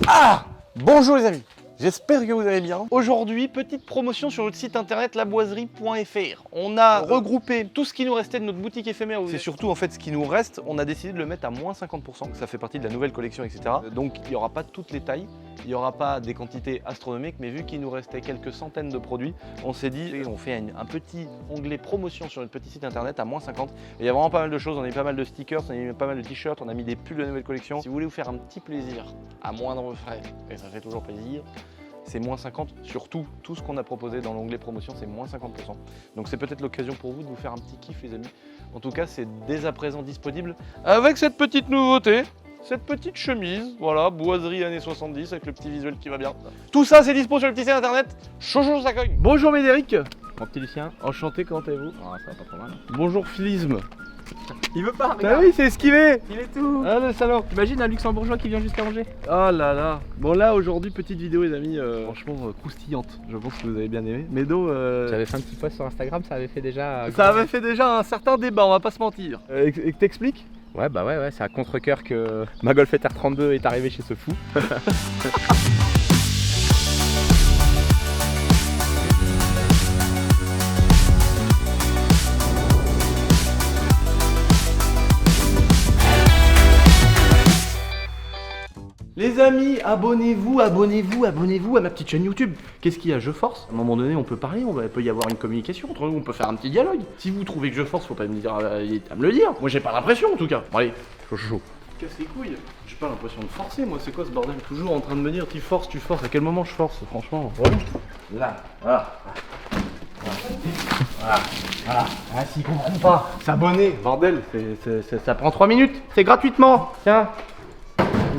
Ah! Bonjour les amis, j'espère que vous allez bien. Aujourd'hui, petite promotion sur notre site internet laboiserie.fr. On a regroupé tout ce qui nous restait de notre boutique éphémère. C'est surtout en fait ce qui nous reste, on a décidé de le mettre à moins 50%. Ça fait partie de la nouvelle collection, etc. Donc il n'y aura pas toutes les tailles, il n'y aura pas des quantités astronomiques, mais vu qu'il nous restait quelques centaines de produits, on s'est dit, on fait un petit onglet promotion sur notre petit site internet à moins 50. Et il y a vraiment pas mal de choses, on a mis pas mal de stickers, on a mis pas mal de t-shirts, on a mis des pulls de nouvelle collection. Si vous voulez vous faire un petit plaisir à moindre frais, et ça fait toujours plaisir, c'est moins 50 sur tout ce qu'on a proposé dans l'onglet promotion, c'est moins 50%. Donc c'est peut-être l'occasion pour vous de vous faire un petit kiff les amis. En tout cas, c'est dès à présent disponible avec cette petite nouveauté, cette petite chemise, voilà, boiserie années 70 avec le petit visuel qui va bien. Tout ça c'est dispo sur le petit site internet Chocho Sacogne. Bonjour Médéric. Mon petit Lucien. Enchanté, comment allez-vous? Ah, ça va pas trop mal. Bonjour Philisme. Il veut pas, Bah regarde. oui, c'est esquivé. Il est tout. Ah le salaud. Imagine un luxembourgeois qui vient jusqu'à Angers. Oh là là. Bon là aujourd'hui petite vidéo les amis, franchement croustillante. Je pense que vous avez bien aimé. Médo, J'avais fait un petit post sur Instagram, ça avait fait déjà. ça avait fait déjà un certain débat, on va pas se mentir. Et t'expliques? Ouais, bah ouais, c'est à contre-cœur que ma Golf R32 est arrivée chez ce fou. Les amis, abonnez-vous à ma petite chaîne YouTube. Qu'est-ce qu'il y a? Je force. À un moment donné, on peut parler, il peut y avoir une communication entre nous, on peut faire un petit dialogue. Si vous trouvez que je force, faut pas me dire, à me le dire. Moi, j'ai pas l'impression en tout cas. Bon, allez, chaud. Casse les couilles. J'ai pas l'impression de forcer, moi. C'est quoi ce bordel? Toujours en train de me dire, tu forces. À quel moment je force? Franchement, voilà. Là, voilà. Voilà. Ah, s'ils comprennent pas, s'abonner, bordel, ça prend 3 minutes, c'est gratuitement. Tiens,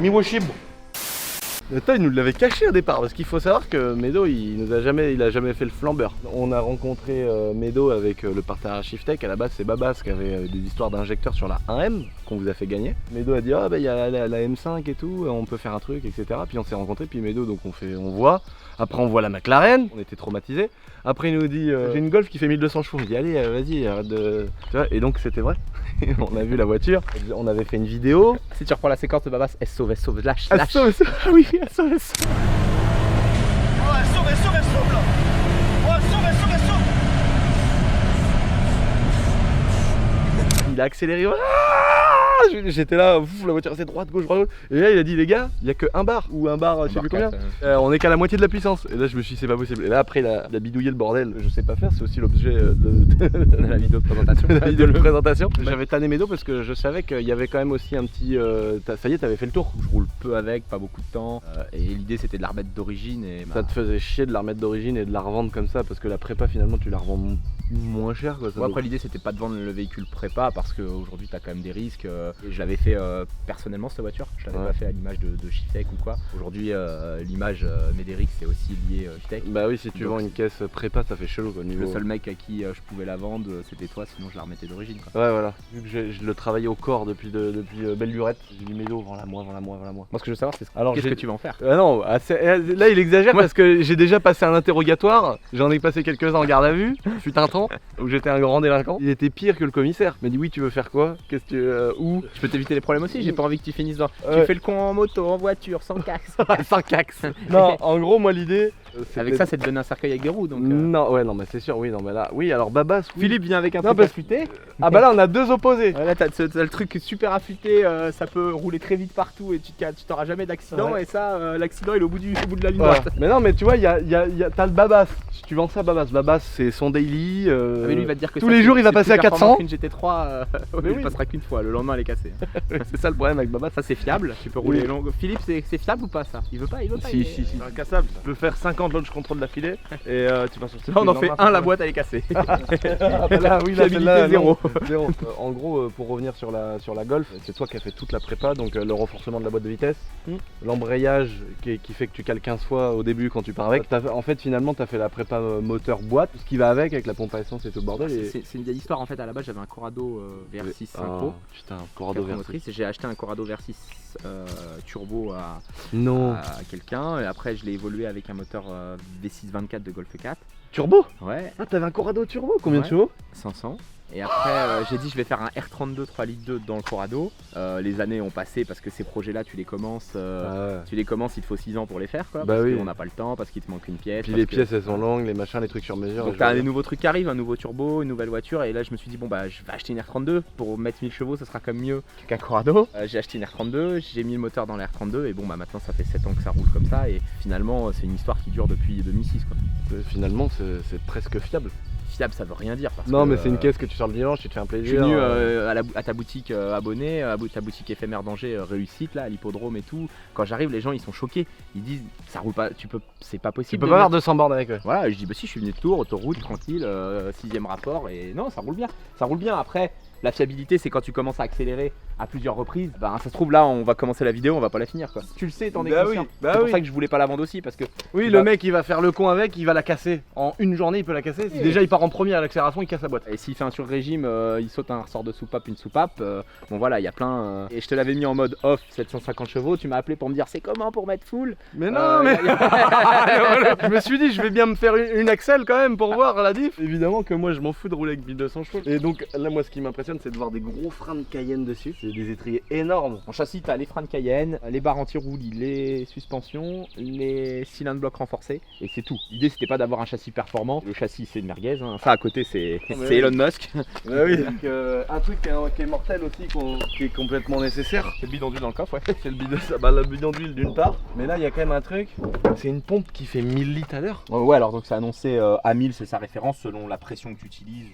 Miwoshib. Attends, il nous l'avait caché au départ parce qu'il faut savoir que Médo il a jamais fait le flambeur. On a rencontré Médo avec le partenaire Shiftech. À la base c'est Babas qui avait des histoires d'injecteurs sur la 1M qu'on vous a fait gagner. Médo a dit ah bah il y a la M5 et tout, on peut faire un truc etc. Puis on s'est rencontrés, puis Médo donc on voit. Après on voit la McLaren, on était traumatisés. Après il nous dit j'ai une Golf qui fait 1200 chevaux. Je dis allez vas-y arrête de... Tu vois, et donc c'était vrai. On a vu la voiture, on avait fait une vidéo. Si tu reprends la séquence de Babas, elle sauve, lâche. Ah oui, elle sauve. Ouais, sauve là. Ouais, sauve. Il a accéléré. J'étais là, la voiture c'est droite, gauche. Et là il a dit les gars, il y a que un bar ou un bar, je sais plus combien. On est qu'à la moitié de la puissance. Et là je me suis dit c'est pas possible. Et là après il a bidouillé le bordel. Je sais pas faire, c'est aussi l'objet de la vidéo de présentation. de présentation. J'avais tanné Médo parce que je savais qu'il y avait quand même aussi un petit. Ça y est, t'avais fait le tour. Je roule peu avec, pas beaucoup de temps. Et l'idée c'était de la remettre d'origine. Et Ça te faisait chier de la remettre d'origine et de la revendre comme ça parce que la prépa finalement tu la revends moins cher quoi. Ouais, après l'idée c'était pas de vendre le véhicule prépa parce qu'aujourd'hui t'as quand même des risques. Et je l'avais fait personnellement cette voiture, je l'avais pas fait à l'image de Shiftech ou quoi. Aujourd'hui l'image Médéric c'est aussi lié Shiftech. Bah oui, si tu vends une caisse prépa ça fait chelou quoi. Le seul mec à qui je pouvais la vendre c'était toi, sinon je la remettais d'origine quoi. Ouais voilà, vu que je le travaillais au corps depuis belle lurette, j'ai dit Médo vends-la-moi. Moi ce que je veux savoir c'est Alors, qu'est-ce que tu vas en faire. Non, là il exagère parce que j'ai déjà passé un interrogatoire, j'en ai passé quelques-uns en garde à vue, fut un temps où j'étais un grand délinquant. Il était pire que le commissaire. Il m'a dit oui tu veux faire quoi? Qu'est-ce que où? Je peux t'éviter les problèmes aussi, j'ai pas envie que tu finisses dans. Ouais. Tu fais le con en moto, en voiture, sans caxe. Sans cax. Non, en gros moi l'idée. Avec ça c'est de donner un cercueil avec des roues donc. Non, ouais non mais c'est sûr, oui, non mais là. Oui alors Babas. Oui. Philippe vient avec un Non, truc parce- affûté. Ah bah là on a deux opposés. Là t'as le truc super affûté, ça peut rouler très vite partout et tu t'auras jamais d'accident. Ouais. Et ça l'accident il est au bout de la ligne Voilà. droite. Mais non mais tu vois, t'as le Babas. Si tu vends ça Babas c'est son daily. Ah, mais lui il va te dire que tous les jours il va passer à 400. Une GT3 Mais il oui. passera qu'une fois, le lendemain elle est cassée. C'est ça le problème avec Babas. Ça c'est fiable, tu peux rouler Oui. long. Philippe c'est fiable ou pas ça? Il veut pas. Si, c'est incassable. Tu peux faire 50 launch control d'affilée et tu vas sur ce Là on en fait un, la boîte elle est cassée. Ah bah là, oui, là, Fiabilité celle-là, zéro. non, zéro. En gros, pour revenir sur la Golf, c'est toi qui as fait toute la prépa, donc le renforcement de la boîte de vitesse, l'embrayage qui fait que tu cales 15 fois au début quand tu pars avec. En fait, finalement, tu as fait la prépa moteur boîte, tout ce qui va avec la pompe à essence et tout le bordel. Et... C'est une vieille histoire en fait, à la base j'avais un Corrado VR6 Oh, putain, Corrado quatre V6. motrices, et j'ai acheté un Corrado VR6 turbo Non. à quelqu'un et après je l'ai évolué avec un moteur V6 24 de Golf 4. Turbo? Ouais, Ah, t'avais un Corrado turbo, combien de Ouais. chevaux? 500. Et après, j'ai dit je vais faire un R32 3 litres 2 dans le Corrado. Les années ont passé parce que ces projets-là, tu les commences, il te faut 6 ans pour les faire, quoi. Bah parce oui. qu'on n'a pas le temps, parce qu'il te manque une pièce. Puis les pièces elles sont longues, les machins, les trucs sur mesure. Donc t'as des nouveaux trucs qui arrivent, un nouveau turbo, une nouvelle voiture. Et là, je me suis dit, bon bah, je vais acheter une R32 pour mettre 1000 chevaux, ça sera quand même mieux qu'un Corrado. J'ai acheté une R32, j'ai mis le moteur dans la R32 et bon bah maintenant ça fait 7 ans que ça roule comme ça. Et finalement, c'est une histoire qui dure depuis 2006, quoi. Finalement, c'est presque fiable. Fiable, ça veut rien dire. Parce Non, que, mais c'est une caisse que tu sors le dimanche, tu te fais un je suis plaisir. venu à ta boutique abonnée, à ta boutique éphémère d'Angers réussite là, à l'hippodrome et tout. Quand j'arrive, les gens ils sont choqués. Ils disent ça roule pas, c'est pas Tu possible. peux de pas mettre- avoir 200 bornes avec. Ouais. Voilà, je dis bah si, je suis venu de Tours, autoroute tranquille, 6ème rapport et non, ça roule bien. Ça roule bien. Après, la fiabilité, c'est quand tu commences à accélérer à plusieurs reprises. Bah ça se trouve là, on va commencer la vidéo, on va pas la finir quoi. Tu le sais, t'en es Bah conscient. oui, bah c'est pour oui. ça que je voulais pas la vendre aussi parce que Oui, le mec il va faire le con avec, il va la casser. En une journée, il peut la casser. Si Oui. déjà il part en premier à l'accélération, il casse la boîte. et s'il fait un sur-régime, il saute un ressort de soupape, une soupape. Bon voilà, il y a plein. Et je te l'avais mis en mode off, 750 chevaux. Tu m'as appelé pour me dire c'est comment pour mettre full. Mais non, mais je me suis dit, je vais bien me faire une Axel quand même pour voir la diff. Évidemment que moi je m'en fous de rouler avec 1200 chevaux. Et donc là, moi ce qui m'impressionne, c'est de voir des gros freins de Cayenne dessus. C'est des étriers énormes. En châssis, t'as les freins de Cayenne, les barres anti-roulis, les suspensions, les cylindres blocs renforcés, et c'est tout. L'idée c'était pas d'avoir un châssis performant. Le châssis c'est une merguez, hein. Ça à côté c'est mais c'est oui. Elon Musk. Bah oui, donc, un truc qui est mortel aussi, qui est complètement nécessaire. C'est le bidon dans le coffre, ouais. C'est le bidon, le bidon d'huile d'une part. Mais là, il y a quand même un truc. C'est une pompe qui fait 1000 litres à l'heure. Ouais, alors donc c'est annoncé à 1000, c'est sa référence selon la pression que tu utilises.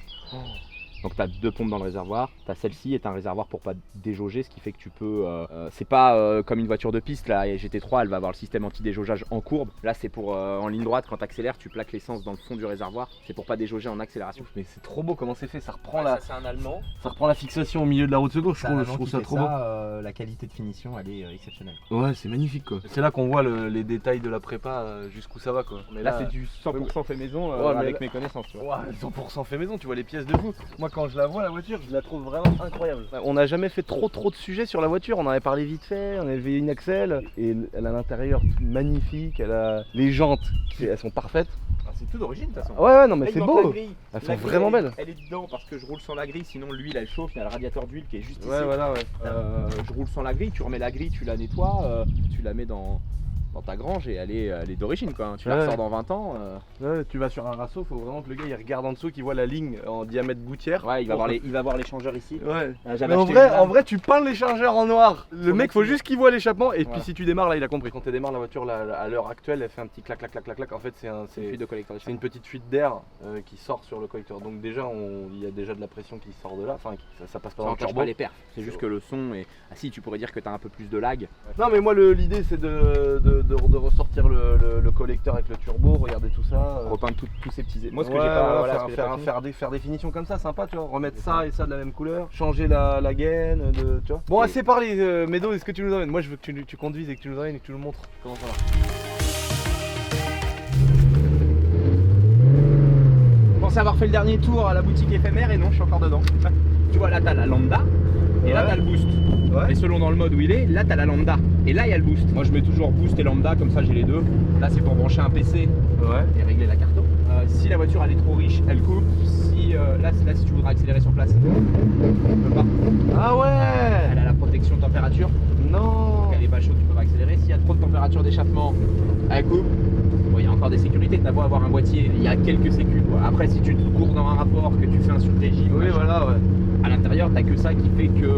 Donc tu as 2 pompes dans le réservoir, tu as celle-ci et tu as un réservoir pour pas déjauger, ce qui fait que tu peux... c'est pas comme une voiture de piste, là, et GT3 elle va avoir le système anti-déjaugeage en courbe. Là c'est pour en ligne droite, quand tu accélères, tu plaques l'essence dans le fond du réservoir, c'est pour pas déjauger en accélération. Mais c'est trop beau comment c'est fait. Ça reprend, Ça, c'est un Allemand. ça reprend la fixation au milieu de la route de gauche. Je trouve ça trop beau. La qualité de finition elle est exceptionnelle. Ouais, c'est magnifique quoi. C'est là qu'on voit les détails de la prépa, jusqu'où ça va quoi. Mais Là c'est du 100% fait maison Ouais, mais avec là- mes connaissances, tu vois. Ouais, 100% fait maison, tu vois les pièces de fou. Moi quand je la vois la voiture, je la trouve vraiment incroyable. On n'a jamais fait trop de sujets sur la voiture, on en avait parlé vite fait, on avait une Axel et elle a l'intérieur magnifique, elle a les jantes, elles sont parfaites. C'est tout d'origine de toute façon. Ouais non mais Là, il c'est manque beau. la grille. Elles La sont grille, vraiment elle est- belles. Elle est dedans parce que je roule sans la grille, sinon l'huile elle chauffe, il y a le radiateur d'huile qui est juste ici. Ouais voilà ouais. Je roule sans la grille, tu remets la grille, tu la nettoies, tu la mets dans ta grange et elle est d'origine quoi. Tu la Ouais. ressors dans 20 ans. Ouais, tu vas sur un rasso, faut vraiment que le gars il regarde en dessous, qu'il voit la ligne en diamètre gouttière. Ouais, il va voir l'échangeur ici. Ouais. J'avais Mais acheté une lame. en vrai, tu peins les chargeurs en noir. Le Faut mec, faut mettre- juste qu'il voit l'échappement. Et puis Voilà. si tu démarres, là, il a compris. Quand tu démarres la voiture, là, à l'heure actuelle, elle fait un petit clac, clac, clac, clac, clac. En fait, C'est une fuite de collecteur c'est une petite fuite d'air qui sort sur le collecteur. Donc déjà, il y a déjà de la pression qui sort de là. Enfin, ça passe pas Ça dans le enclenche turbo. pas les perfs, c'est juste que le son est... Ah si, tu pourrais dire que t'as un peu plus de lag. Non, mais moi, l'idée, c'est de ressortir le collecteur avec le turbo. Regardez tout ça. Repeindre tous ces petits... Moi ce que Ouais, j'ai pas... voilà, voilà, ce que j'ai pas fini. faire des finitions comme ça, sympa, tu vois. Remettre C'est ça ça. et ça de la même couleur. Changer la gaine, tu vois. Bon, Et- assez parlé, Médo, est-ce que tu nous emmènes? Moi, je veux que tu conduises et que tu nous emmènes et que tu nous montres comment ça marche. Je pensais avoir fait le dernier tour à la boutique éphémère et non, je suis encore dedans. Tu vois, là t'as la lambda et là Ouais. t'as le boost. Ouais. Et selon dans le mode où il est, là t'as la lambda et là il y a le boost. Moi je mets toujours boost et lambda, comme ça j'ai les deux. Là c'est pour brancher un PC Ouais. et régler la carto. Si la voiture elle est trop riche, elle coupe. Si là si tu voudrais accélérer sur place, tu peux pas. Ah ouais. Elle a la protection température, Non. donc elle est pas chaude, tu peux pas accélérer. S'il y a trop de température d'échappement, elle coupe. Bon, il y a encore des sécurités, t'as beau avoir un boîtier, il y a quelques sécus quoi. Après si tu te cours dans un rapport, que tu fais un sur-régime, Oui, machin, voilà, ouais. à l'intérieur t'as que ça qui fait que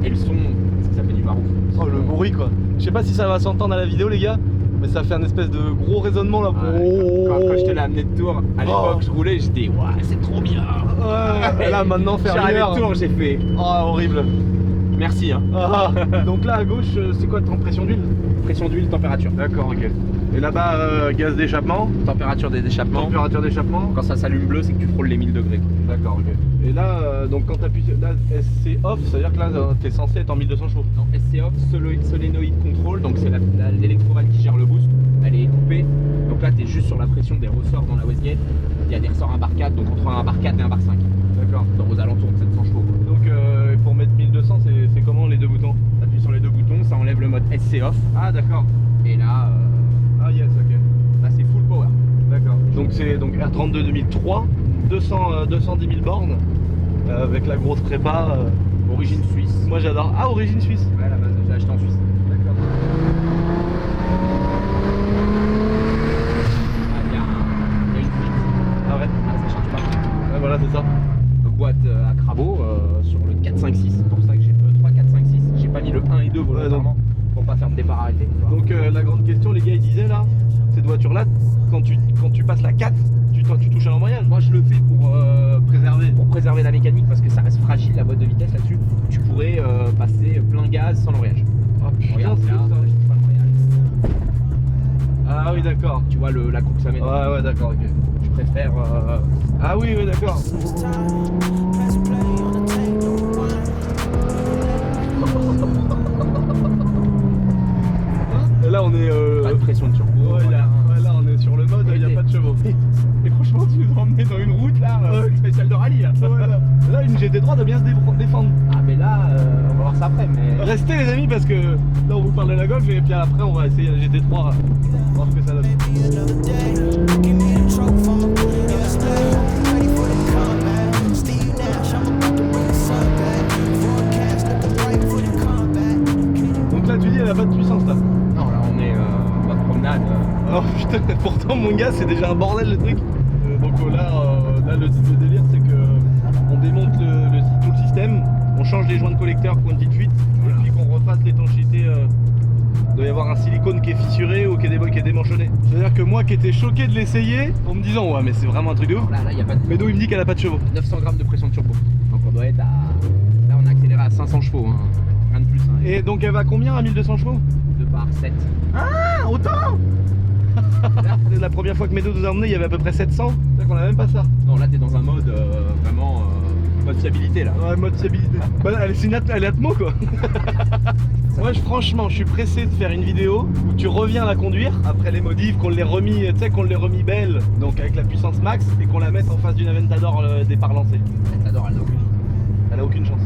et le son, parce que ça fait du barouf. Oh, le bruit, quoi. Je sais pas si ça va s'entendre à la vidéo, les gars, mais ça fait un espèce de gros raisonnement là. Quand je te l'ai amené de Tours, à l'époque Oh. je roulais, j'étais ouais c'est trop bien. Ouais. Et là, maintenant, Je suis faire arrivé une heure. de Tours, j'ai fait Oh, horrible. merci hein. Ah. Donc là, à gauche, c'est quoi, pression d'huile? Pression d'huile, température. D'accord, ok. Et là-bas, gaz d'échappement, Température des échappements. température d'échappement. Quand ça s'allume bleu, c'est que tu frôles les 1000 degrés. D'accord, ok. Et là, donc quand t'appuies sur là, c'est off, ça veut dire que là, t'es censé être en 1200 chevaux. Non, SC off, solénoïde control, donc c'est l'électrovalve qui gère le boost. Elle est coupée. Donc là, tu es juste sur la pression des ressorts dans la Westgate. Il y a des ressorts 1 bar 4, donc entre un bar 4 et un bar 5. D'accord. Donc aux alentours de 700 chevaux. quoi. Donc pour mettre 1200, c'est comment les deux boutons? T'appuies sur les deux boutons, ça enlève le mode SC off. Ah, d'accord. Et là, Ah, yes, ok. là c'est full power. D'accord. Donc c'est R32 2003. 210 000 bornes avec la grosse prépa. Origine suisse. Moi j'adore. Ah, origine suisse. Ouais, à la base, j'ai acheté en Suisse. D'accord. Ah, il y a une fuite. Ah ouais. Ah, ça change pas. Ouais, voilà, c'est ça. Donc, boîte à crabot sur le 4-5-6. C'est pour ça que j'ai 3, 4, 5, 6. J'ai pas mis le 1 et 2 volontairement pour pas faire de départ arrêté. Donc la grande question, les gars ils disaient là, cette voiture là, quand tu passes la 4, tu touches à l'embrayage. Moi je le fais pour préserver la mécanique parce que ça reste fragile la boîte de vitesse là-dessus. Tu pourrais passer plein gaz sans l'embrayage. Oh putain, Regarde c'est là, ça. je touche pas l'embrayage. Ah oui, d'accord. Tu vois la coupe que ça met. Ouais, d'accord, ok. Je préfère. Ah oui, d'accord. Et là on est Pas de pression de turbo. ouais, là on est sur le mode, il n'y a pas de chevaux. Et franchement, tu nous as emmené dans une route là, spéciale de rallye là. Là une GT3 doit bien se défendre. Ah, mais là, on va voir ça après. Mais Restez les amis parce que là on vous parle de la Golf et puis après on va essayer la GT3, voir ce que ça donne. Donc là tu dis elle a pas de puissance là. non, là on est mode promenade. Oh putain, pourtant mon gars c'est déjà un bordel le truc. Donc là le délire c'est que on démonte tout le système, on change les joints de collecteur pour une petite fuite et puis qu'on refasse l'étanchéité. Il doit y avoir un silicone qui est fissuré ou qui est démanchonné. C'est-à-dire que moi qui étais choqué de l'essayer en me disant ouais mais c'est vraiment un truc de ouf. Là, il n'y a pas de. Médo il me dit qu'elle a pas de chevaux. 900 grammes de pression de turbo. Donc on doit être à. Là on a accéléré à 500 chevaux. Hein. Rien de plus. Hein. Et donc elle va combien à 1200 chevaux? 2 par 7. Ah autant. C'est la première fois que Médo nous a emmené, il y avait à peu près 700. C'est-à-dire qu'on a même pas ça. Non, là t'es dans un mode vraiment. Mode fiabilité là. Ouais, mode fiabilité. Bah, elle est Atmo quoi. Moi franchement je suis pressé de faire une vidéo où tu reviens la conduire après les modifs, qu'on l'ait remis, tu sais qu'on l'ait remis belle, donc avec la puissance max, et qu'on la mette en face d'une Aventador départ lancé. Aventador elle n'a aucune chance. Elle a aucune chance.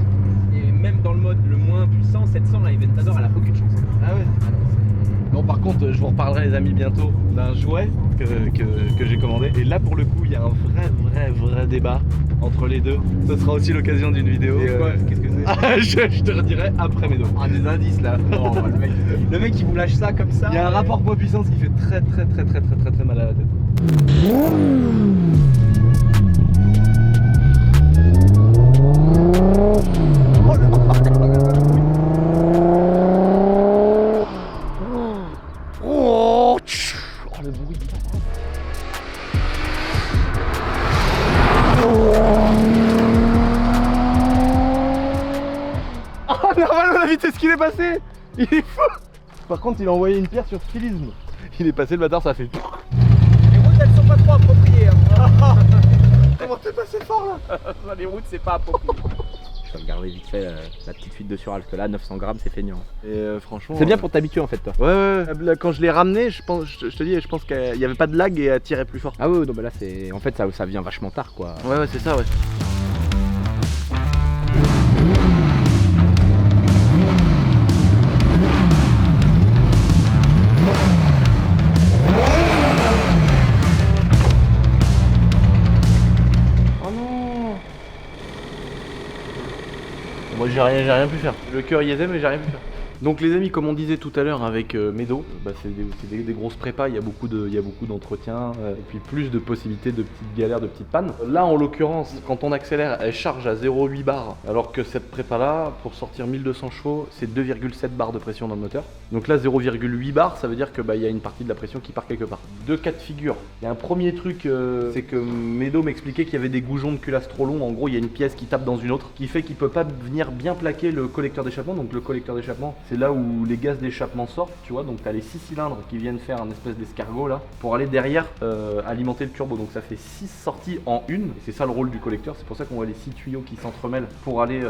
Et même dans le mode le moins puissant, 700, la Aventador elle a aucune chance. Ah ouais. Bon par contre je vous reparlerai les amis bientôt d'un jouet que j'ai commandé. Et là pour le coup il y a un vrai débat entre les deux. Ce sera aussi l'occasion d'une vidéo. Qu'est-ce que c'est? je te redirai après Médo. Ah, des indices là. Non, le mec il vous lâche ça comme ça. Il y a un rapport poids-puissance qui fait très mal à la tête. Oh le bruit. Oh normal la vitesse qu'il est passé. Il est fou. Par contre il a envoyé une pierre sur stylisme. Il est passé le bâtard, ça fait. Les routes elles sont pas trop appropriées. Hein. Comment t'es passé fort là? Les routes c'est pas approprié. Je vais regarder vite fait la petite fuite de sural, parce que là 900 grammes c'est feignant. Et franchement. C'est bien pour t'habituer en fait toi. Ouais. Là, quand je l'ai ramené, je te dis, je pense qu'il n'y avait pas de lag et elle tirait plus fort. Ah ouais, non, bah là c'est. En fait ça vient vachement tard quoi. Ouais, c'est ça, ouais. Oh non. Moi j'ai rien pu faire. Le cœur y était mais j'ai rien pu faire. Donc les amis, comme on disait tout à l'heure avec Médo, c'est des grosses prépas, il y a beaucoup d'entretien et puis plus de possibilités de petites galères, de petites pannes. Là en l'occurrence, quand on accélère, elle charge à 0,8 bar, alors que cette prépa là, pour sortir 1200 chevaux, c'est 2,7 bars de pression dans le moteur. Donc là 0,8 bar, ça veut dire que il y a une partie de la pression qui part quelque part. Deux cas de figure. Il y a un premier truc, c'est que Médo m'expliquait qu'il y avait des goujons de culasse trop longs. En gros, il y a une pièce qui tape dans une autre, qui fait qu'il peut pas venir bien plaquer le collecteur d'échappement. Donc le collecteur d'échappement, c'est là où les gaz d'échappement sortent, tu vois. Donc tu as les 6 cylindres qui viennent faire un espèce d'escargot là pour aller derrière alimenter le turbo. Donc ça fait 6 sorties en une. Et c'est ça le rôle du collecteur. C'est pour ça qu'on voit les 6 tuyaux qui s'entremêlent pour aller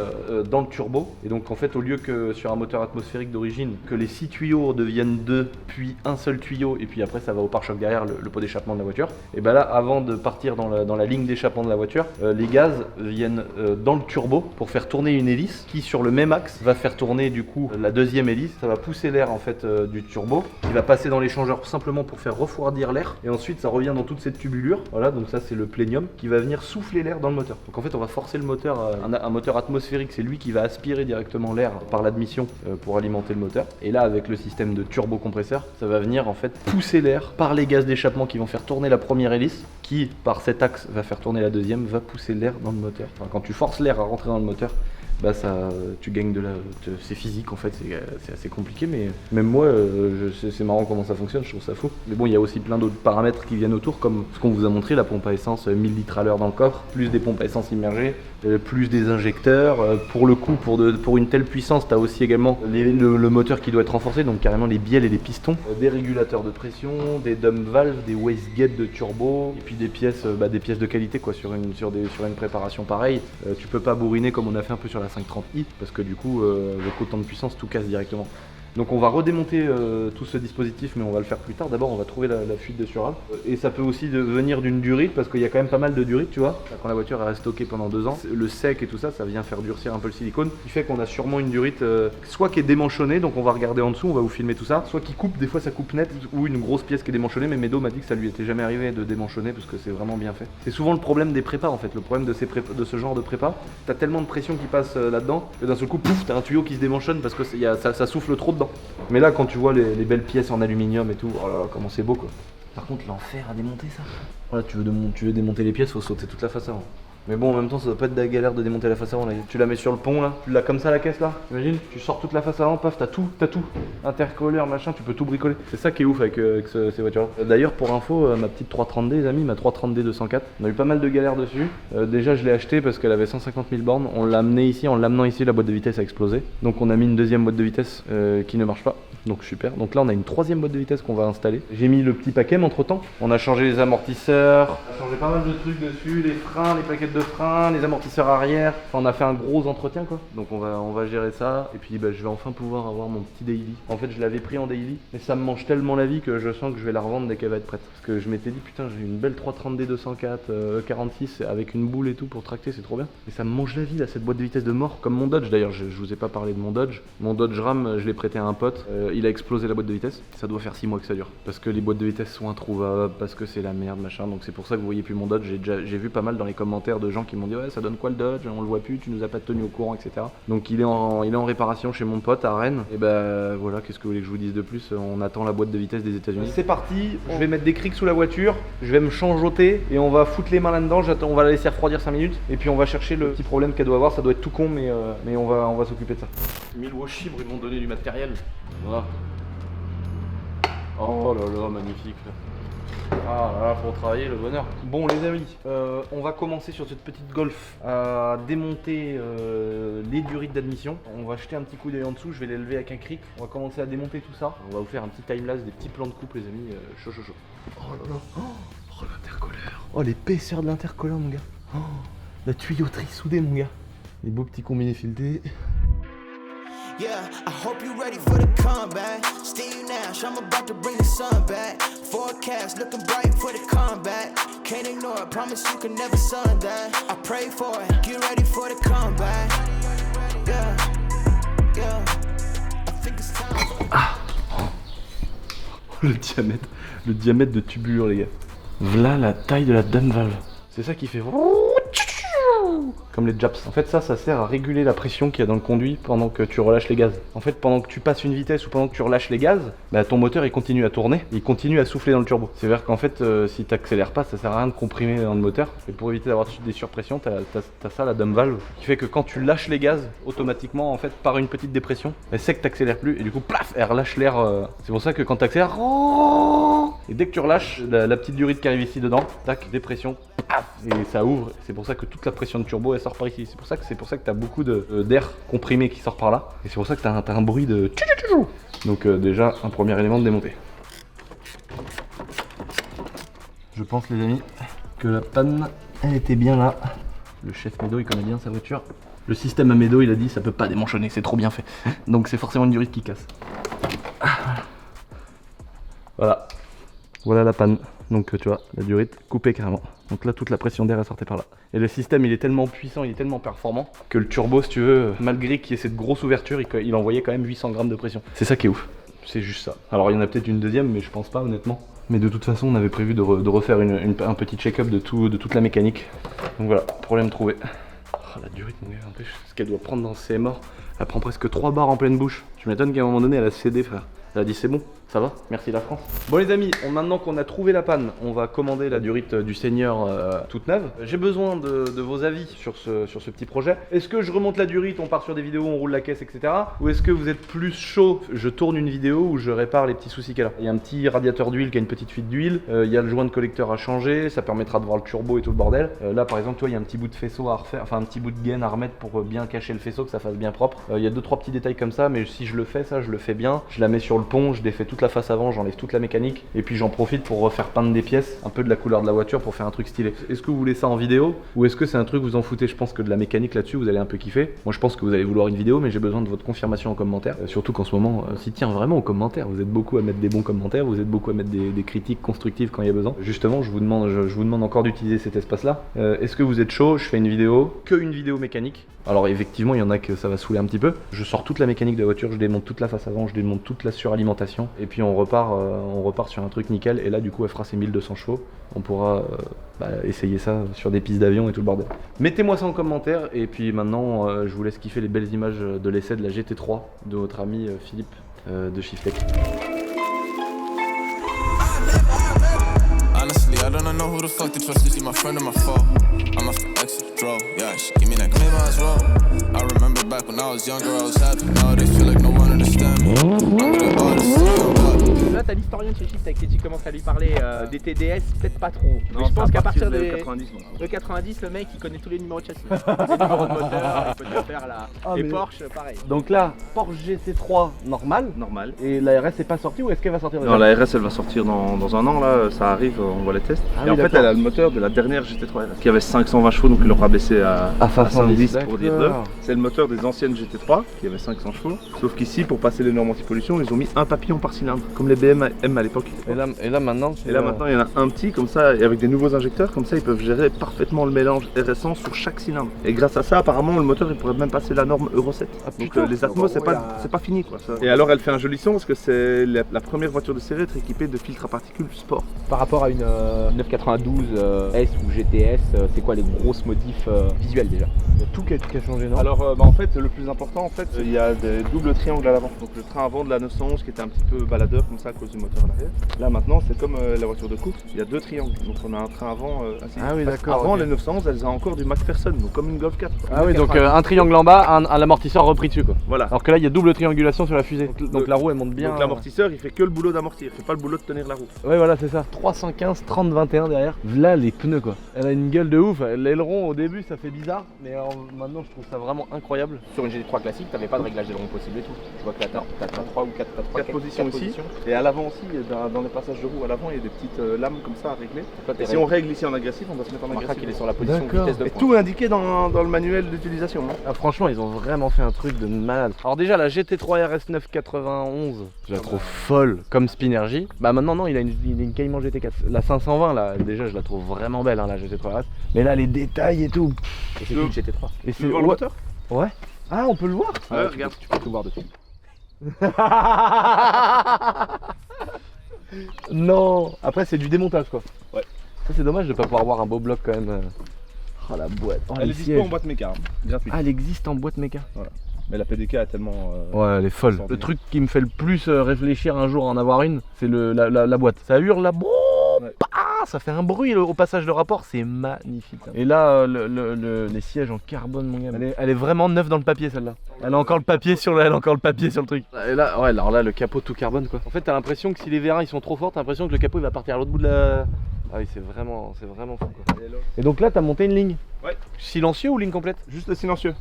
dans le turbo. Et donc en fait, au lieu que sur un moteur atmosphérique d'origine, que les 6 tuyaux deviennent 2, puis un seul tuyau, et puis après ça va au pare-choc derrière le pot d'échappement de la voiture. Et ben là, avant de partir dans la ligne d'échappement de la voiture, les gaz viennent dans le turbo pour faire tourner une hélice qui sur le même axe va faire tourner du coup la deuxième deuxième hélice, ça va pousser l'air en fait du turbo, qui va passer dans l'échangeur simplement pour faire refroidir l'air, et ensuite ça revient dans toute cette tubulure, voilà, donc ça c'est le plénium, qui va venir souffler l'air dans le moteur. Donc en fait on va forcer le moteur, un moteur atmosphérique, c'est lui qui va aspirer directement l'air par l'admission pour alimenter le moteur, et là avec le système de turbocompresseur, ça va venir en fait pousser l'air par les gaz d'échappement qui vont faire tourner la première hélice, qui par cet axe va faire tourner la deuxième, va pousser l'air dans le moteur. Enfin, quand tu forces l'air à rentrer dans le moteur, bah ça, tu gagnes c'est physique en fait, c'est assez compliqué, mais même moi, c'est marrant comment ça fonctionne, je trouve ça fou. Mais bon, il y a aussi plein d'autres paramètres qui viennent autour, comme ce qu'on vous a montré, la pompe à essence 1000 litres à l'heure dans le coffre, plus des pompes à essence immergées, plus des injecteurs. Pour le coup, pour une telle puissance, tu as aussi également le moteur qui doit être renforcé, donc carrément les bielles et les pistons, des régulateurs de pression, des dump valves, des wastegates de turbo, et puis des pièces de qualité quoi, sur une préparation pareille. Tu peux pas bourriner comme on a fait un peu sur la 530i, parce que du coup, avec autant de puissance, tout casse directement. Donc on va redémonter tout ce dispositif, mais on va le faire plus tard. D'abord on va trouver la fuite de surave. Et ça peut aussi venir d'une durite, parce qu'il y a quand même pas mal de durite, tu vois. Quand la voiture reste stockée pendant 2 ans, le sec et tout ça, ça vient faire durcir un peu le silicone. Ce qui fait qu'on a sûrement une durite, soit qui est démanchonnée, donc on va regarder en dessous, on va vous filmer tout ça. Soit qui coupe, des fois ça coupe net, ou une grosse pièce qui est démanchonnée. Mais Medo m'a dit que ça lui était jamais arrivé de démanchonner, parce que c'est vraiment bien fait. C'est souvent le problème des prépas en fait, le problème de ce genre de prépa. T'as tellement de pression qui passe là-dedans, que d'un seul coup, pouf, t'as un tuyau qui se démanchonne parce que ça souffle trop dedans. Mais là, quand tu vois les belles pièces en aluminium et tout, oh là là, comment c'est beau quoi. Par contre, l'enfer à démonter ça. Voilà, tu veux démonter les pièces, faut sauter toute la face avant. Mais bon, en même temps, ça doit pas être de la galère de démonter la face avant. Là. Tu la mets sur le pont là, tu l'as comme ça la caisse là, imagine, tu sors toute la face avant, paf, t'as tout. Intercolleur, machin, tu peux tout bricoler. C'est ça qui est ouf avec ces voitures là. D'ailleurs, pour info, ma petite 330D, les amis, ma 330D 204, on a eu pas mal de galères dessus. Déjà, je l'ai acheté parce qu'elle avait 150 000 bornes. On l'a amené ici, en l'amenant ici, la boîte de vitesse a explosé. Donc, on a mis une deuxième boîte de vitesse qui ne marche pas. Donc, super. Donc là, on a une troisième boîte de vitesse qu'on va installer. J'ai mis le petit paquet entre temps. On a changé les amortisseurs, on a changé pas mal de trucs dessus, les freins, les plaquettes de frein, les amortisseurs arrière. Enfin, on a fait un gros entretien quoi. Donc on va gérer ça. Et puis je vais enfin pouvoir avoir mon petit daily. En fait je l'avais pris en daily, mais ça me mange tellement la vie que je sens que je vais la revendre dès qu'elle va être prête. Parce que je m'étais dit putain, j'ai une belle 330D 204 46 avec une boule et tout pour tracter, c'est trop bien. Mais ça me mange la vie là, cette boîte de vitesse de mort. Comme mon Dodge d'ailleurs, je vous ai pas parlé de mon Dodge. Mon Dodge Ram, je l'ai prêté à un pote. Il a explosé la boîte de vitesse. Ça doit faire 6 mois que ça dure. Parce que les boîtes de vitesse sont introuvables, parce que c'est la merde machin. Donc c'est pour ça que vous voyez plus mon Dodge. J'ai vu pas mal dans les commentaires de gens qui m'ont dit ouais ça donne quoi le Dodge, on le voit plus, tu nous as pas tenu au courant, etc. Donc il est en réparation chez mon pote à Rennes. Et bah voilà, qu'est-ce que vous voulez que je vous dise de plus? On attend la boîte de vitesse des États-Unis. C'est parti, je vais mettre des crics sous la voiture, je vais me changeoter et on va foutre les mains là-dedans. On va la laisser refroidir 5 minutes et puis on va chercher le petit problème qu'elle doit avoir. Ça doit être tout con, mais on va s'occuper de ça. Milwaukee, ils vont donner du matériel. Voilà. Oh là là, magnifique. Ah là là, pour travailler, le bonheur. Bon les amis, on va commencer sur cette petite Golf à démonter les durites d'admission. On va jeter un petit coup d'œil en dessous, je vais les lever avec un cric. On va commencer à démonter tout ça. On va vous faire un petit timelapse, des petits plans de coupe les amis, chaud. Oh là là, oh l'intercolleur. Oh l'épaisseur de l'intercolleur mon gars. Oh, la tuyauterie soudée mon gars. Les beaux petits combinés filetés. Yeah, I hope you're ready for the comeback. Steve Nash, I'm about to bring the sun back. Forecast looking bright for the comeback. Can't ignore it, promise you can never sun that. I pray for it, get ready for the comeback. Yeah, yeah. I think it's time for... Ah le diamètre de tubulure les gars. Voilà la taille de la dump valve. C'est ça qui fait... Comme les Japs. En fait ça sert à réguler la pression qu'il y a dans le conduit pendant que tu relâches les gaz. En fait pendant que tu passes une vitesse ou pendant que tu relâches les gaz, bah, ton moteur il continue à tourner, il continue à souffler dans le turbo. C'est-à-dire qu'en fait si tu accélères pas, ça sert à rien de comprimer dans le moteur. Et pour éviter d'avoir des surpressions, t'as ça la dump valve qui fait que quand tu lâches les gaz, automatiquement en fait par une petite dépression, elle sait que t'accélères plus et du coup plaf, elle relâche l'air. C'est pour ça que quand t'accélères, et dès que tu relâches, la petite durite qui arrive ici dedans, tac, dépression, paf, et ça ouvre. C'est pour ça que toute la pression de turbo elle sort par ici. C'est pour ça que t'as beaucoup d'air comprimé qui sort par là. Et c'est pour ça que t'as un bruit de... Donc déjà un premier élément de démonter. Je pense les amis que la panne elle était bien là. Le chef Medo il connaît bien sa voiture. Le système à Medo il a dit ça peut pas démanchonner, c'est trop bien fait. Donc c'est forcément une durite qui casse. Voilà. Voilà la panne. Donc tu vois, la durite coupée carrément. Donc là toute la pression d'air est sortie par là. Et le système il est tellement puissant, il est tellement performant que le turbo si tu veux, malgré qu'il y ait cette grosse ouverture, il envoyait quand même 800 grammes de pression. C'est ça qui est ouf, c'est juste ça. Alors il y en a peut-être une deuxième mais je pense pas honnêtement. Mais de toute façon on avait prévu de refaire un petit check-up de toute la mécanique. Donc voilà, problème trouvé. Oh, la durite mon gars, en plus ce qu'elle doit prendre dans ses morts, elle prend presque 3 barres en pleine bouche. Tu m'étonnes qu'à un moment donné elle a cédé frère. Elle a dit c'est bon, ça va, merci la France. Bon les amis, maintenant qu'on a trouvé la panne, on va commander la durite du Seigneur toute neuve. J'ai besoin de vos avis sur ce petit projet. Est-ce que je remonte la durite, on part sur des vidéos, on roule la caisse, etc. Ou est-ce que vous êtes plus chaud, je tourne une vidéo où je répare les petits soucis qu'elle a. Il y a un petit radiateur d'huile qui a une petite fuite d'huile, il y a le joint de collecteur à changer, ça permettra de voir le turbo et tout le bordel. Là par exemple, tu vois, il y a un petit bout de faisceau à refaire, enfin un petit bout de gaine à remettre pour bien cacher le faisceau, que ça fasse bien propre. Il y a 2-3 petits détails comme ça, mais si je le fais, ça je le fais bien. Je la mets sur le pont, je défais toute la face avant, j'enlève toute la mécanique et puis j'en profite pour refaire peindre des pièces, un peu de la couleur de la voiture pour faire un truc stylé. Est-ce que vous voulez ça en vidéo ou est-ce que c'est un truc vous en foutez? Je pense que de la mécanique là-dessus vous allez un peu kiffer. Moi je pense que vous allez vouloir une vidéo mais j'ai besoin de votre confirmation en commentaire. Surtout qu'en ce moment, s'y tient vraiment aux commentaires. Vous êtes beaucoup à mettre des bons commentaires, vous êtes beaucoup à mettre des critiques constructives quand il y a besoin. Justement je vous demande encore d'utiliser cet espace là. Est-ce que vous êtes chaud? Je fais une vidéo, que une vidéo mécanique. Alors effectivement il y en a que ça va saouler un petit peu. Je sors toute la mécanique de la voiture, je démonte toute la face avant, je démonte toute la suralimentation et puis on repart sur un truc nickel et là du coup elle fera ses 1200 chevaux. On pourra essayer ça sur des pistes d'avion et tout le bordel. Mettez-moi ça en commentaire et puis maintenant je vous laisse kiffer les belles images de l'essai de la GT3 de notre ami Philippe de Shiftech. Honestly, I don't know who the fuck to trust. Is she my friend or my foe? I'm a extra draw. Yeah, she give me that claim as well. I remember back when I was younger, I was happy. Nowadays feel like no one understand me. I'm the artist. Là t'as l'historien de chez Shiftech et tu commences à lui parler des TDS, peut-être pas trop. Non, mais je pense qu'à partir de des 90, le 90, le mec il connaît tous les numéros de châssis. Les numéros de moteur, il peut te faire là. Et Porsche, pareil. Donc là, Porsche GT3 normal. normal. Et la RS est pas sortie ou est-ce qu'elle va sortir Non, la RS elle va sortir dans un an, là, ça arrive, on voit les tests. Ah et oui, en fait, elle a le moteur de la dernière GT3 RS qui avait 520 chevaux, donc ils l'ont rabaissé à 510 pour dire deux. C'est le moteur des anciennes GT3 qui avait 500 chevaux. Sauf qu'ici, pour passer les normes anti-pollution, ils ont mis un papillon par cylindre, comme les BM à l'époque. Et là maintenant, Maintenant, il y en a un petit comme ça, et avec des nouveaux injecteurs, comme ça, ils peuvent gérer parfaitement le mélange RS100 sur chaque cylindre. Et grâce à ça, apparemment, le moteur il pourrait même passer la norme Euro 7. Ah, Donc putain. les Atmos, c'est pas fini quoi. Ça. Et alors, elle fait un joli son parce que c'est la première voiture de série à être équipée de filtres à particules sport. Par rapport à une 992 S ou GTS, c'est quoi les grosses modifs visuels déjà? il y a tout qui a changé, non? Alors en fait le plus important il y a des doubles triangles à l'avant. Donc le train avant de la 911 qui était un petit peu baladeur comme ça à cause du moteur à l'arrière. Là maintenant c'est comme la voiture de course, il y a deux triangles. Donc on a un train avant assis. Ah oui, d'accord, Avant ok. les 911 elles ont encore du McPherson, donc comme une Golf 4. quoi. Ah oui, donc un triangle en bas, un l'amortisseur repris dessus quoi. Voilà. Alors que là il y a double triangulation sur la fusée. Donc la roue elle monte bien. Donc l'amortisseur il fait que le boulot d'amortir, il fait pas le boulot de tenir la roue. Ouais voilà c'est ça. 315, 30, 21 derrière. Là les pneus quoi. Elle a une gueule de ouf. L'aileron au début ça fait bizarre, mais maintenant je trouve ça vraiment incroyable. Sur une GT3 classique, t'avais pas de réglage d'aileron possible et tout. Je vois que là t'as 3 ou 4 4 positions ici. Et à l'avant aussi, dans les passages de roue à l'avant il y a des petites lames comme ça à régler. Et si on règle ici en agressif, on va se mettre en On remarquera agressif. qu'il est sur la position D'accord. vitesse de Et pointe. tout est indiqué dans le manuel d'utilisation. Hein. Ah, franchement ils ont vraiment fait un truc de malade. Alors déjà la GT3 RS 991, je la trouve folle comme Spinergy. Bah maintenant non il a une Cayman GT4. La 520 là déjà je la trouve vraiment belle hein, la GT3 RS. Mais là les détails et tout. Et c'est une GT3. Et Tu veux voir le moteur? Ouais. Ah on peut le voir. Ouais, regarde. Tu peux tout voir dessus. Non. Après c'est du démontage quoi. Ouais. Ça c'est dommage de pas pouvoir avoir un beau bloc quand même. Oh la boîte. Oh, Elle les est dispo sièges. en boîte méca, hein, gratuite. Ah elle existe en boîte méca. Mais la PDK est tellement. Ouais, elle est folle. Sans Le dire. truc qui me fait le plus réfléchir un jour à en avoir une, c'est la boîte. Ça hurle là, Ouais. ça fait un bruit au passage de rapport, c'est magnifique. Et là, les sièges en carbone, mon gars, elle est vraiment neuve dans le papier celle-là. Elle a encore le papier sur le truc. Et là, ouais, alors là, le capot tout carbone quoi. En fait, t'as l'impression que si les vérins ils sont trop forts, t'as l'impression que le capot il va partir à l'autre bout de la. Ah oui, c'est vraiment fou quoi. Et donc là, t'as monté une ligne. Ouais. Silencieux ou ligne complète? Juste le silencieux.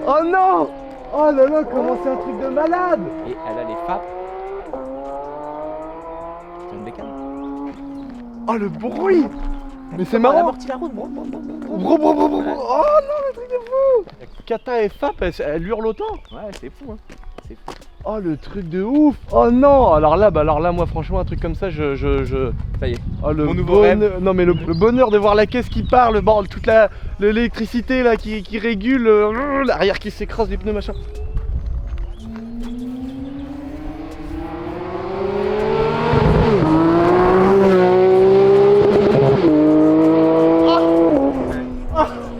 Oh non! Oh là là, comment c'est un truc de malade! Et elle a les FAP. C'est une bécane. Oh le bruit. Mais c'est marrant. amortit la route, bro. Oh non, le truc de fou. Kata et Fap, elle hurle autant. Ouais, c'est fou, hein. C'est fou. Oh le truc de ouf. Oh non. Alors là, moi franchement un truc comme ça, Ça y est. Oh, le Mon nouveau rêve. Non mais le bonheur de voir la caisse qui part, toute l'électricité là qui régule, l'arrière qui s'écrase des pneus machin.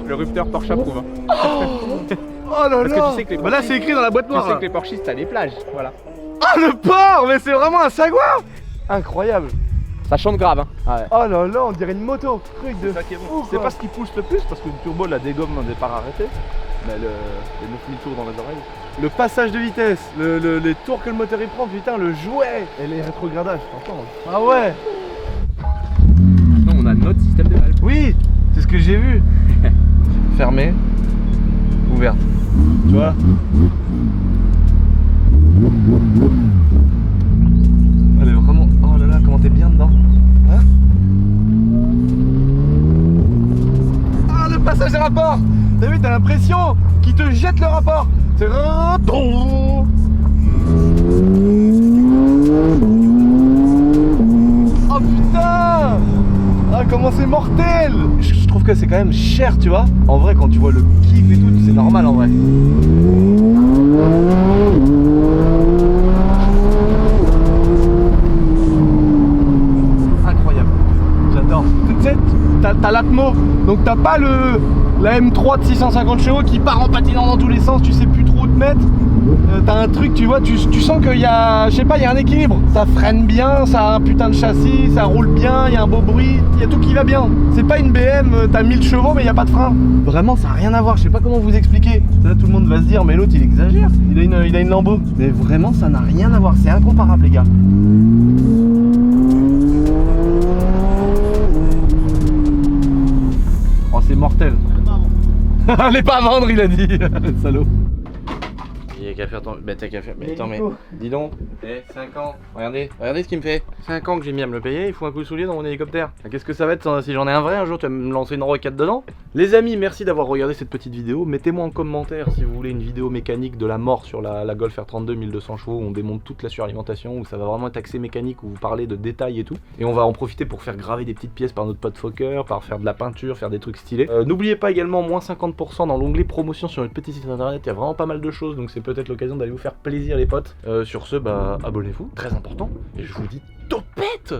Le rupteur Porsche approuve. Hein. Oh là Parce que tu sais que les Bah là c'est écrit dans la boîte Tu noire. sais là. que les Porsches, t'as des plages. Voilà. Ah le port. Mais c'est vraiment un Sagouin. Incroyable. Ça chante grave, hein. Ah ouais. Oh là là, on dirait une moto. Truc de C'est ça qui est bon. fou, C'est quoi. pas ce qui pousse le plus parce que le turbo la dégomme d'un départ arrêté. Mais les 9000 tours dans les oreilles. Le passage de vitesse, les tours que le moteur il prend, putain, le jouet et les rétrogradages, franchement. Ah ouais. Non, on a notre système de valve. Oui, c'est ce que j'ai vu. Fermé, ouverte. Tu vois. Elle est vraiment. Oh là là, comment t'es bien dedans. Hein? Ah, le passage des rapports. T'as vu, t'as l'impression qu'il te jette le rapport. C'est. Oh putain. Ah, comment c'est mortel! Je trouve que c'est quand même cher, tu vois. En vrai, quand tu vois le kiff et tout, c'est normal en vrai. Incroyable. J'adore. Tu sais, t'as l'Atmo, donc t'as pas la M3 de 650 chevaux qui part en patinant dans tous les sens, tu sais plus trop où te mettre. T'as un truc, tu vois, tu sens qu'il y a, je sais pas, il y a un équilibre. Ça freine bien, ça a un putain de châssis, ça roule bien, il y a un beau bruit, il y a tout qui va bien. C'est pas une BM, t'as 1000 chevaux mais il y a pas de frein. Vraiment, ça a rien à voir, je sais pas comment vous expliquer. Là, tout le monde va se dire, mais l'autre il exagère, il a une Lambo. Mais vraiment, ça n'a rien à voir, c'est incomparable les gars. Oh, c'est mortel. Elle est pas à vendre, il a dit. Salaud. Il y a qu'à faire ton. Mais t'as qu'à faire. Mais attends, mais. Dis donc. 5 ans. Regardez ce qu'il me fait. 5 ans que j'ai mis à me le payer, il faut un coup de soulier dans mon hélicoptère. Qu'est-ce que ça va être si j'en ai un vrai un jour, tu vas me lancer une roquette dedans? Les amis, merci d'avoir regardé cette petite vidéo. Mettez-moi en commentaire si vous voulez une vidéo mécanique de la mort sur la Golf R32 1200 chevaux où on démonte toute la suralimentation, où ça va vraiment être axé mécanique, où vous parlez de détails et tout. Et on va en profiter pour faire graver des petites pièces par notre pote Fokker, par faire de la peinture, faire des trucs stylés. N'oubliez pas également moins 50% dans l'onglet promotion sur notre petit site internet, il y a vraiment pas mal de choses, donc c'est peut-être l'occasion d'aller vous faire plaisir les potes. Sur ce, bah abonnez-vous, très important, et je vous dis topette.